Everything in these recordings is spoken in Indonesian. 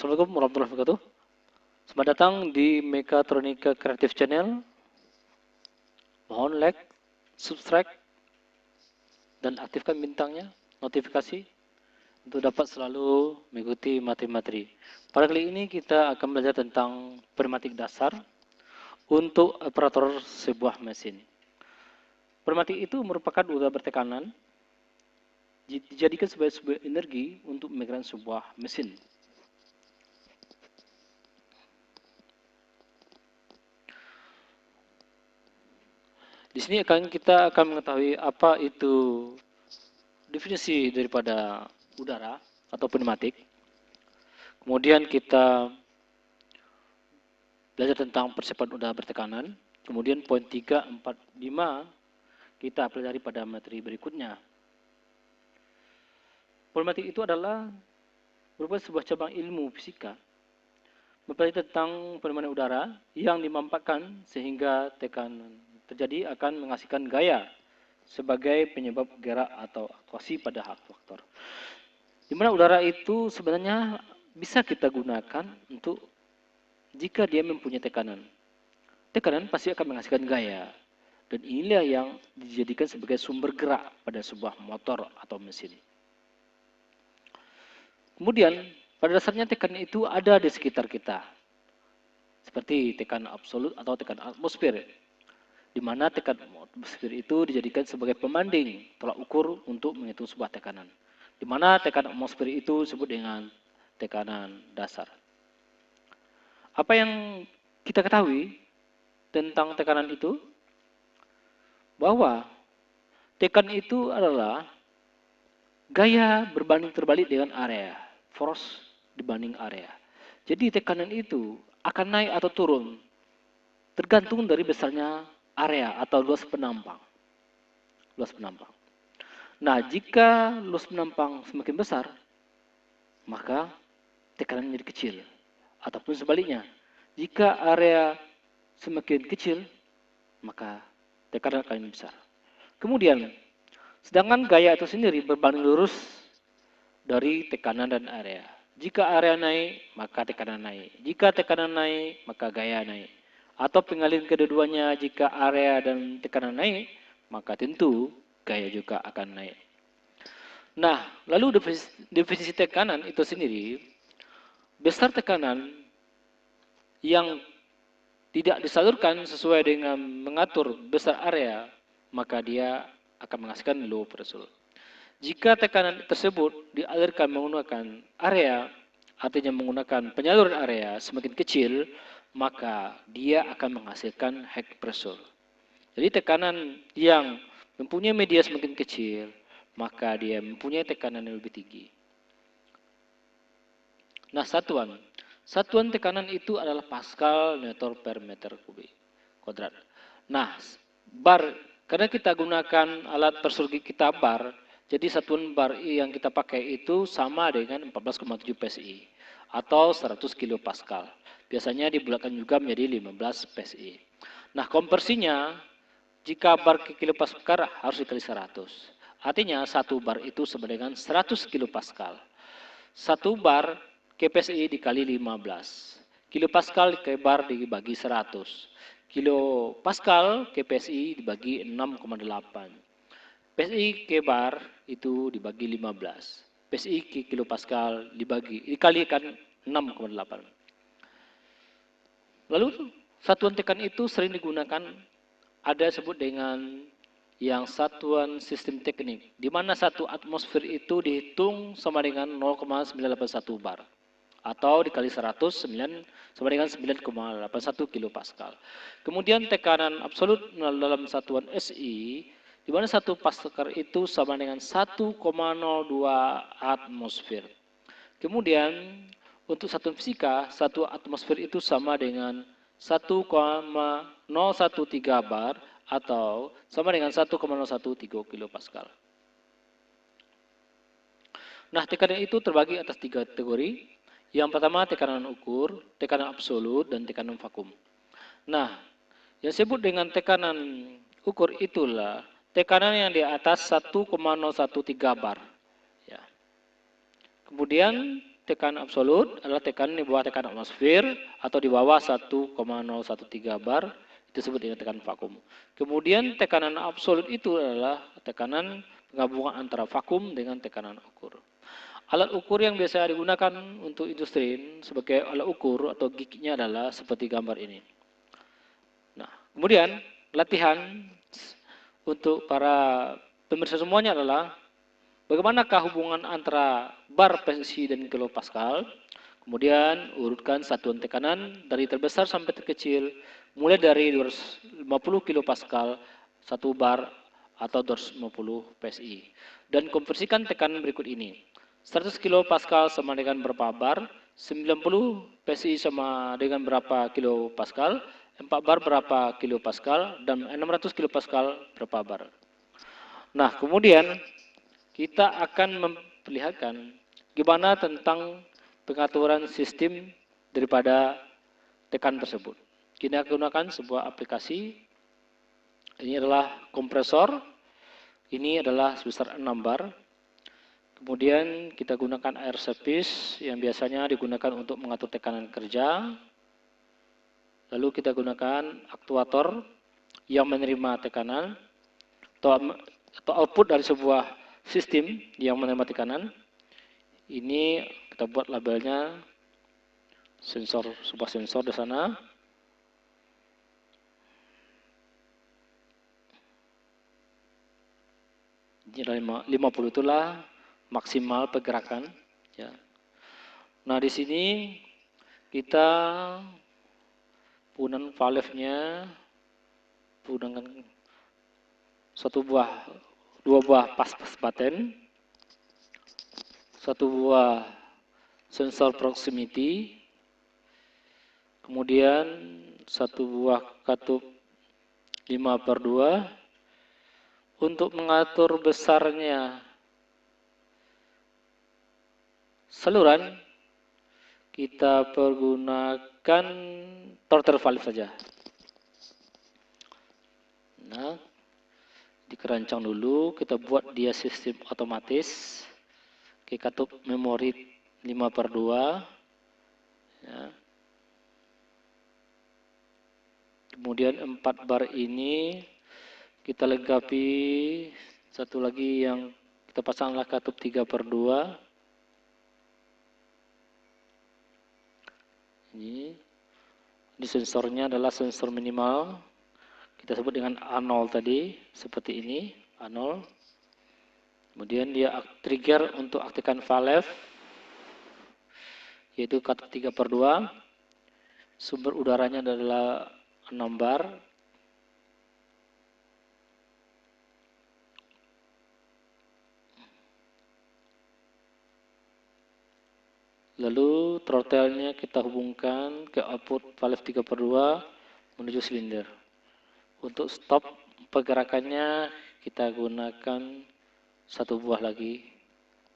Assalamualaikum warahmatullahi wabarakatuh. Selamat datang di Mekatronika Creative Channel. Mohon like, subscribe, dan aktifkan bintangnya, notifikasi, untuk dapat selalu mengikuti materi-materi. Pada kali ini kita akan belajar tentang pneumatik dasar untuk operator sebuah mesin. Pneumatik itu merupakan udara bertekanan, dijadikan sebagai sebuah energi untuk menggerakkan sebuah mesin. Di sini kita akan mengetahui apa itu definisi daripada udara atau pneumatik. Kemudian kita belajar tentang persiapan udara bertekanan. Kemudian poin 3, 4, 5 kita pelajari pada materi berikutnya. Pneumatik itu adalah merupakan sebuah cabang ilmu fisika mempelajari tentang fenomena udara yang dimanfaatkan sehingga tekanan terjadi akan menghasilkan gaya sebagai penyebab gerak atau aktuasi pada faktor. Di mana udara itu sebenarnya bisa kita gunakan untuk jika dia mempunyai tekanan. Tekanan pasti akan menghasilkan gaya. Dan inilah yang dijadikan sebagai sumber gerak pada sebuah motor atau mesin. Kemudian, pada dasarnya tekanan itu ada di sekitar kita. Seperti tekanan absolut atau tekanan atmosfer. Di mana tekanan atmosfer itu dijadikan sebagai pembanding tolak ukur untuk menghitung sebuah tekanan. Di mana tekanan atmosfer itu disebut dengan tekanan dasar. Apa yang kita ketahui tentang tekanan itu? Bahwa tekanan itu adalah gaya berbanding terbalik dengan area, force dibanding area. Jadi tekanan itu akan naik atau turun tergantung dari besarnya area atau luas penampang. Nah, jika luas penampang semakin besar, maka tekanan menjadi kecil. Ataupun sebaliknya, jika area semakin kecil, maka tekanan akan besar. Kemudian, sedangkan gaya itu sendiri berbanding lurus dari tekanan dan area. Jika area naik, maka tekanan naik. Jika tekanan naik, maka gaya naik. Atau pengalihan kedua-duanya, jika area dan tekanan naik, maka tentu gaya juga akan naik. Nah, lalu definisi tekanan itu sendiri, besar tekanan yang tidak disalurkan sesuai dengan mengatur besar area, maka dia akan menghasilkan low pressure. Jika tekanan tersebut dialirkan menggunakan area, artinya menggunakan penyaluran area semakin kecil, maka dia akan menghasilkan high pressure. Jadi tekanan yang mempunyai media semakin kecil, maka dia mempunyai tekanan yang lebih tinggi. Nah, satuan tekanan itu adalah Pascal Newton per meter kubik kuadrat. Nah, bar, karena kita gunakan alat persurgi kita bar, jadi satuan bar yang kita pakai itu sama dengan 14,7 PSI atau 100 kilopascal. Biasanya dibulatkan juga menjadi 15 PSI. Nah, konversinya jika bar ke kilopascal harus dikali 100. Artinya satu bar itu sama dengan 100 kilopascal. Satu bar ke PSI dikali 15. Kilopascal ke bar dibagi 100. Kilopascal ke PSI dibagi 6,8. PSI ke bar itu dibagi 15. PSI ke kilopascal dikalikan 6,8. Lalu satuan tekan itu sering digunakan ada sebut dengan yang satuan sistem teknik, di mana satu atmosfer itu dihitung sama dengan 0,981 bar atau dikali 100 sama dengan 9,81 kilopascal. Kemudian tekanan absolut dalam satuan SI, di mana satu pascal itu sama dengan 1,02 atmosfer. Kemudian untuk satuan fisika, satu atmosfer itu sama dengan 1,013 bar atau sama dengan 1,013 kilopascal. Nah, tekanan itu terbagi atas 3 kategori. Yang pertama tekanan ukur, tekanan absolut, dan tekanan vakum. Nah, yang disebut dengan tekanan ukur itulah tekanan yang di atas 1,013 bar. Ya. Kemudian tekanan absolut adalah tekanan di bawah tekanan atmosfer atau di bawah 1,013 bar, itu disebut dengan tekanan vakum. Kemudian tekanan absolut itu adalah tekanan penggabungan antara vakum dengan tekanan ukur. Alat ukur yang biasa digunakan untuk industri sebagai alat ukur atau gignya adalah seperti gambar ini. Nah, kemudian latihan untuk para pemirsa semuanya adalah bagaimanakah hubungan antara bar PSI dan kilopascal. Kemudian urutkan satuan tekanan dari terbesar sampai terkecil, mulai dari 250 kilopascal 1 bar atau 250 PSI. Dan konversikan tekanan berikut ini. 100 kilopascal sama dengan berapa bar, 90 PSI sama dengan berapa kilopascal, 4 bar berapa kilopascal, dan 600 kilopascal berapa bar. Nah, kemudian kita akan memperlihatkan gimana tentang pengaturan sistem daripada tekanan tersebut. Kita gunakan sebuah aplikasi. Ini adalah kompresor. Ini adalah sebesar 6 bar. Kemudian kita gunakan air service yang biasanya digunakan untuk mengatur tekanan kerja. Lalu kita gunakan aktuator yang menerima tekanan atau output dari sebuah sistem yang menerima tekanan. Ini kita buat labelnya sensor, sebuah sensor di sana. Jadi 50 itulah maksimal pergerakan. Ya. Nah, di sini kita penggunaan valve-nya menggunakan dua buah pas baten, satu buah sensor proximity, kemudian satu buah katup 5/2 untuk mengatur besarnya saluran. Kita pergunakan torter valve saja. Nah, dikerancang dulu, kita buat dia sistem otomatis. Oke, katup memori 5/2. Ya. Kemudian 4 bar ini kita lengkapi satu lagi yang kita pasanglah katup 3/2. Ini sensornya adalah sensor minimal. Kita sebut dengan A0 tadi, seperti ini, A0. Kemudian dia trigger untuk aktifkan valve, yaitu katup 3/2. Sumber udaranya adalah 6 bar. Lalu throttle-nya kita hubungkan ke output valve 3/2 menuju silinder. Untuk stop pergerakannya kita gunakan satu buah lagi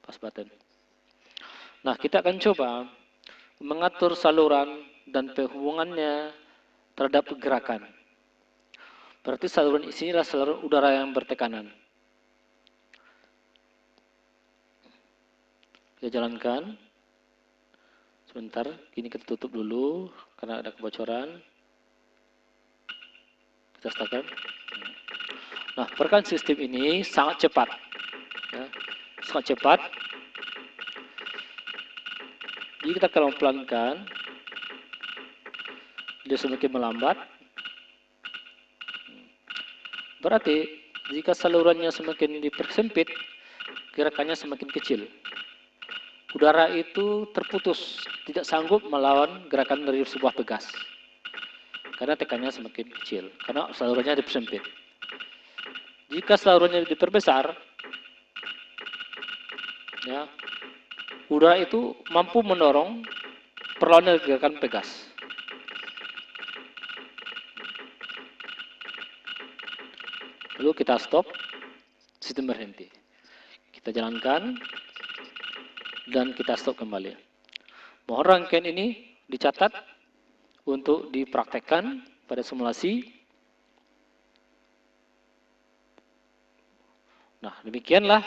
pas button. Nah, kita akan coba mengatur saluran dan penghubungannya terhadap pergerakan. Berarti saluran ini adalah saluran udara yang bertekanan. Kita jalankan. Sebentar, ini kita tutup dulu karena ada kebocoran. Kita startkan. Nah, pergerakan sistem ini sangat cepat. Ya, sangat cepat. Jadi kita kalau pelankan, dia semakin melambat. Berarti jika salurannya semakin dipersempit, gerakannya semakin kecil. Udara itu terputus, tidak sanggup melawan gerakan dari sebuah pegas. Karena tekanannya semakin kecil, karena salurannya dipersempit. Jika salurannya diperbesar, ya, udara itu mampu mendorong perlawanan gerakan pegas. Lalu kita stop, sistem berhenti. Kita jalankan, dan kita stop kembali. Mohon rangkaian ini dicatat untuk dipraktekkan pada simulasi. Nah, demikianlah